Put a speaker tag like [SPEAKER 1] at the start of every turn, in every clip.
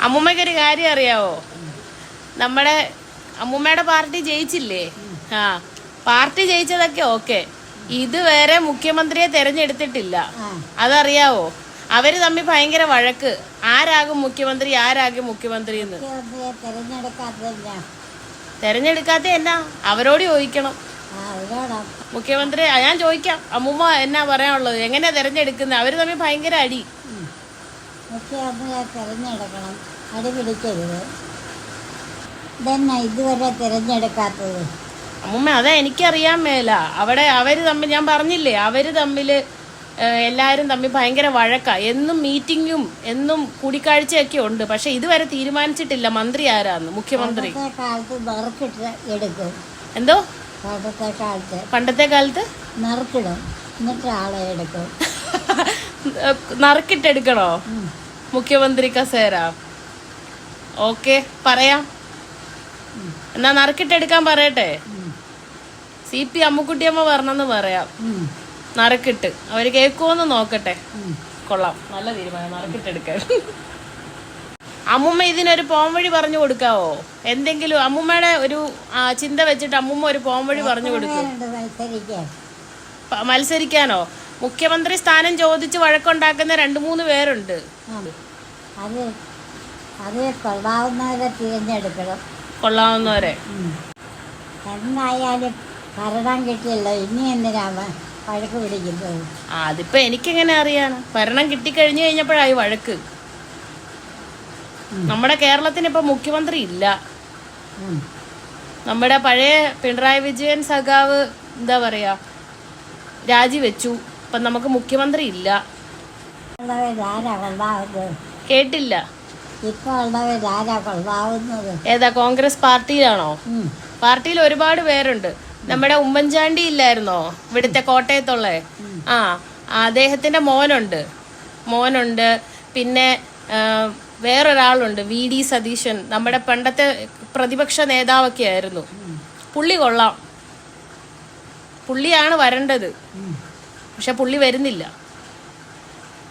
[SPEAKER 1] അമ്മൂമ്മക്കൊരു കാര്യം അറിയാവോ? നമ്മുടെ അമ്മൂമ്മയുടെ പാർട്ടി ജയിച്ചില്ലേ? ആ, പാർട്ടി ജയിച്ചതൊക്കെ ഓക്കെ, ഇതുവരെ മുഖ്യമന്ത്രിയെ തെരഞ്ഞെടുത്തിട്ടില്ല. അതറിയാവോ? അവര് തമ്മിൽ ഭയങ്കര വഴക്ക്. ആരാകും മുഖ്യമന്ത്രി, ആരാകും മുഖ്യമന്ത്രി എന്ന്. തെരഞ്ഞെടുക്കാത്ത എന്നാ അവരോട് ചോദിക്കണം. മുഖ്യമന്ത്രി ഞാൻ ചോദിക്കാം, അമ്മൂമ്മ എന്നാ പറയാനുള്ളത്, എങ്ങനെയാ തെരഞ്ഞെടുക്കുന്നത്? അവര് തമ്മിൽ ഭയങ്കര അടി.
[SPEAKER 2] മുഖ്യമന്ത്രിയെ തെരഞ്ഞെടുക്കണം, അടി പിടിക്കരുത്. ഇതന്നെ ഇതുവരെ തിരഞ്ഞെടുക്കാത്തത്.
[SPEAKER 1] അമ്മൂമ്മ അതാ എനിക്കറിയാൻ മേല. അവിടെ അവര് തമ്മിൽ, ഞാൻ പറഞ്ഞില്ലേ, അവര് തമ്മില് എല്ലാരും തമ്മിൽ ഭയങ്കര വഴക്കാ. എന്നും മീറ്റിങ്ങും എന്നും കൂടിക്കാഴ്ചയൊക്കെ ഉണ്ട്. പക്ഷെ ഇതുവരെ തീരുമാനിച്ചിട്ടില്ല മന്ത്രി ആരാന്ന്, മുഖ്യമന്ത്രി. എന്തോ പണ്ടത്തെ കാലത്ത്
[SPEAKER 2] നറുക്കിടും, എന്നിട്ട് ആളെ എടുക്കും.
[SPEAKER 1] നറുക്കിട്ടെടുക്കണോ മുഖ്യമന്ത്രി കസേര? ഓക്കെ, പറയാം. എന്നാ നറുക്കിട്ടെടുക്കാൻ പറയട്ടെ. CP അമ്മുക്കുട്ടിയമ്മ പറഞ്ഞെന്ന് പറയാം. നറുക്കിട്ട് അവര് കേൾക്കുമോന്ന് നോക്കട്ടെ. കൊള്ളാം, നല്ല തീരുമാനം, നറുക്കിട്ടെടുക്കാൻ. അമ്മുമ്മ ഇതിനൊരു പോംവഴി പറഞ്ഞു കൊടുക്കാവോ? എന്തെങ്കിലും അമ്മുമ്മയുടെ ഒരു ചിന്ത വെച്ചിട്ട് അമ്മുമ്മ ഒരു പോംവഴി പറഞ്ഞു കൊടുക്കും. മത്സരിക്കാനോ? മുഖ്യമന്ത്രി സ്ഥാനം ചോദിച്ച് വഴക്കുണ്ടാക്കുന്ന 2-3 പേരുണ്ട്. കൊള്ളാവുന്നവരെ
[SPEAKER 2] എന്തായാലും ഭരണം കിട്ടിയല്ലോ, ഇനി എന്തിനാ വഴക്ക് പിടിക്കുന്നത്?
[SPEAKER 1] അതിപ്പോ എനിക്കെങ്ങനെ അറിയാണ്? ഭരണം കിട്ടിക്കഴിഞ്ഞു കഴിഞ്ഞപ്പോഴായി വഴക്ക്. നമ്മുടെ കേരളത്തിന് ഇപ്പൊ മുഖ്യമന്ത്രി ഇല്ല. നമ്മുടെ പഴയ പിണറായി വിജയൻ സഖാവ് എന്താ പറയാ, രാജിവെച്ചു. ഇപ്പൊ നമുക്ക് മുഖ്യമന്ത്രി ഇല്ല. കേട്ടില്ല. ഏതാ? കോൺഗ്രസ് പാർട്ടിയിലാണോ? പാർട്ടിയിൽ ഒരുപാട് പേരുണ്ട്. നമ്മുടെ ഉമ്മൻചാണ്ടി ഇല്ലായിരുന്നോ, ഇവിടുത്തെ കോട്ടയത്തുള്ള? അദ്ദേഹത്തിന്റെ മോനുണ്ട്. പിന്നെ വേറൊരാളുണ്ട്, VD സതീശൻ, നമ്മുടെ പണ്ടത്തെ പ്രതിപക്ഷ നേതാവൊക്കെ ആയിരുന്നു. പുള്ളി കൊള്ളാം, പുള്ളിയാണ് വരേണ്ടത്. പക്ഷെ പുള്ളി വരുന്നില്ല.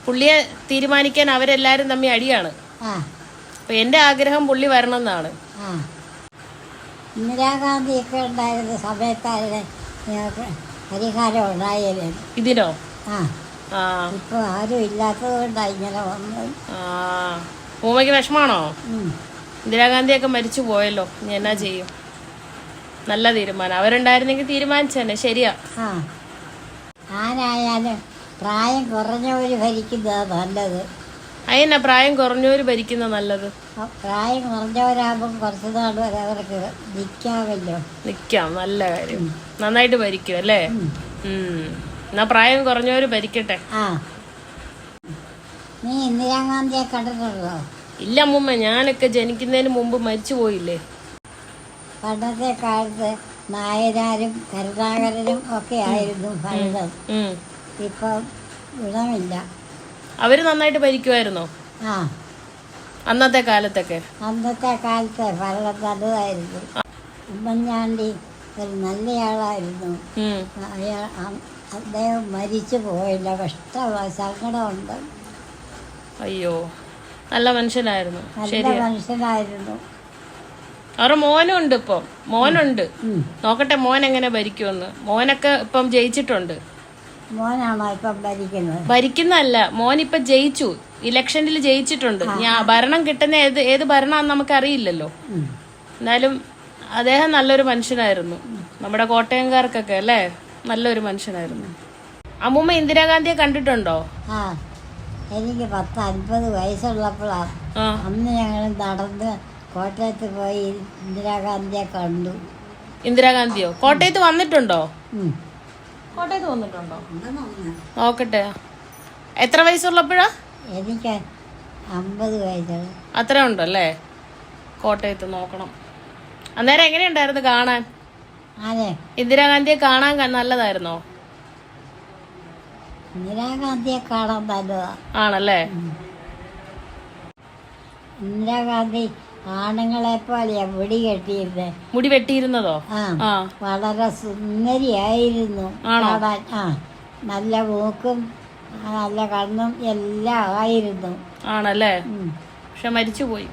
[SPEAKER 1] പുള്ളിയെ തീരുമാനിക്കാൻ അവരെല്ലാരും തമ്മിൽ അടിയാണ്. അപ്പൊ എന്റെ ആഗ്രഹം പുള്ളി വരണം എന്നാണ്.
[SPEAKER 2] ഇന്ദിരാഗാന്ധി ഒക്കെ ഉണ്ടായിരുന്ന സമയത്താണ് പരിഹാരം ഉണ്ടായാലേ
[SPEAKER 1] ഇതിനോ?
[SPEAKER 2] ഇപ്പൊ ആരും ഇല്ലാത്തത് കൊണ്ടാണ് ഇങ്ങനെ വന്നത്.
[SPEAKER 1] ഉമ്മയ്ക്ക് വിഷമാണോ? ഇന്ദിരാഗാന്ധിയൊക്കെ മരിച്ചു പോയല്ലോ, ഇനി എന്നാ ചെയ്യും? നല്ല തീരുമാനം. അവരുണ്ടായിരുന്നെങ്കിൽ തീരുമാനിച്ചെന്നെ. ശരിയാ.
[SPEAKER 2] ആരായാലും പ്രായം കുറഞ്ഞവര് ഭരിക്കുന്നത് നല്ലത്.
[SPEAKER 1] അതിനാ പ്രായം കുറഞ്ഞവര് ഭരിക്കുന്ന നല്ലത്?
[SPEAKER 2] പ്രായം കുറഞ്ഞവരാകുമ്പോൾ കുറച്ച് നാൾ വരെ അവർക്ക് നിൽക്കാം.
[SPEAKER 1] നല്ല കാര്യം. നന്നായിട്ട് ഭരിക്കും അല്ലേ? എന്നാ പ്രായം കുറഞ്ഞവര് ഭരിക്കട്ടെ.
[SPEAKER 2] നീ ഇന്ദിരാഗാന്ധിയെ കണ്ടിട്ടുണ്ടോ?
[SPEAKER 1] ഇല്ല അമ്മൂമ്മ, ഞാനൊക്കെ ജനിക്കുന്നതിന് മുമ്പ് മരിച്ചു പോയില്ലേ.
[SPEAKER 2] പണ്ടത്തെ കാലത്ത് നായനാരും കരുണാകരനും ഒക്കെ ആയിരുന്നു ഭരണം. ഇപ്പം ഗുണമില്ല.
[SPEAKER 1] അവര് നന്നായിട്ട് ഭരിക്കുമായിരുന്നോ അന്നത്തെ കാലത്തൊക്കെ?
[SPEAKER 2] അന്നത്തെ കാലത്തെ ഭരണം നല്ലതായിരുന്നു. ഉമ്മൻചാണ്ടി ഒരു നല്ലയാളായിരുന്നു. അദ്ദേഹം മരിച്ചു പോയില്ല. കഷ്ടമായി, സങ്കടമുണ്ട്.
[SPEAKER 1] അയ്യോ, നല്ല മനുഷ്യനായിരുന്നു.
[SPEAKER 2] നല്ല മനുഷ്യനായിരുന്നു.
[SPEAKER 1] അവരുടെ മോനുണ്ട്. ഇപ്പം മോനുണ്ട്. നോക്കട്ടെ മോൻ എങ്ങനെ ഭരിക്കുമെന്ന്. മോനൊക്കെ ഇപ്പം ജയിച്ചിട്ടുണ്ട്.
[SPEAKER 2] മോനാണോ ഇപ്പം ഭരിക്കുന്നത്?
[SPEAKER 1] ഭരിക്കുന്നല്ല, മോൻ ഇപ്പൊ ജയിച്ചു, ഇലക്ഷനിൽ ജയിച്ചിട്ടുണ്ട്. ഭരണം കിട്ടുന്ന ഏത് ഭരണമാണെന്ന് നമുക്ക് അറിയില്ലല്ലോ. എന്നാലും അദ്ദേഹം നല്ലൊരു മനുഷ്യനായിരുന്നു. നമ്മുടെ കോട്ടയംകാർക്കൊക്കെ അല്ലേ, നല്ലൊരു മനുഷ്യനായിരുന്നു. അമ്മൂമ്മ ഇന്ദിരാഗാന്ധിയെ കണ്ടിട്ടുണ്ടോ?
[SPEAKER 2] എനിക്ക് 50 വയസ്സുള്ളപ്പോഴാണ്. അന്ന് ഞങ്ങൾ നടന്ന് കോട്ടയത്ത് പോയി ഇന്ദിരാഗാന്ധിയെ കണ്ടു.
[SPEAKER 1] ഇന്ദിരാഗാന്ധിയോ? കോട്ടയത്ത് വന്നിട്ടുണ്ടോ? കോട്ടയത്ത് വന്നിട്ടുണ്ടോ? നോക്കട്ടെ. എത്ര വയസ്സുള്ളപ്പോഴാ?
[SPEAKER 2] എനിക്ക് 50 വയസ്സുള്ള.
[SPEAKER 1] അത്ര ഉണ്ടല്ലേ? കോട്ടയത്ത് നോക്കണം. അന്നേരം എങ്ങനെയുണ്ടായിരുന്നു കാണാൻ? ഇന്ദിരാഗാന്ധിയെ കാണാൻ നല്ലതായിരുന്നോ?
[SPEAKER 2] ഇന്ദിരാഗാന്ധിയെ കാണാൻ നല്ലതാ.
[SPEAKER 1] ആണല്ലേ?
[SPEAKER 2] ഇന്ദിരാഗാന്ധി ആണുങ്ങളെ പോലെയാ മുടി കെട്ടിയിരുന്നേ.
[SPEAKER 1] മുടി വെട്ടിയിരുന്നതോ?
[SPEAKER 2] വളരെ സുന്ദരിയായിരുന്നു കാണാൻ. നല്ല മൂക്കും നല്ല കണ്ണും എല്ലാം ആയിരുന്നു.
[SPEAKER 1] ആണല്ലേ? പക്ഷെ മരിച്ചുപോയി.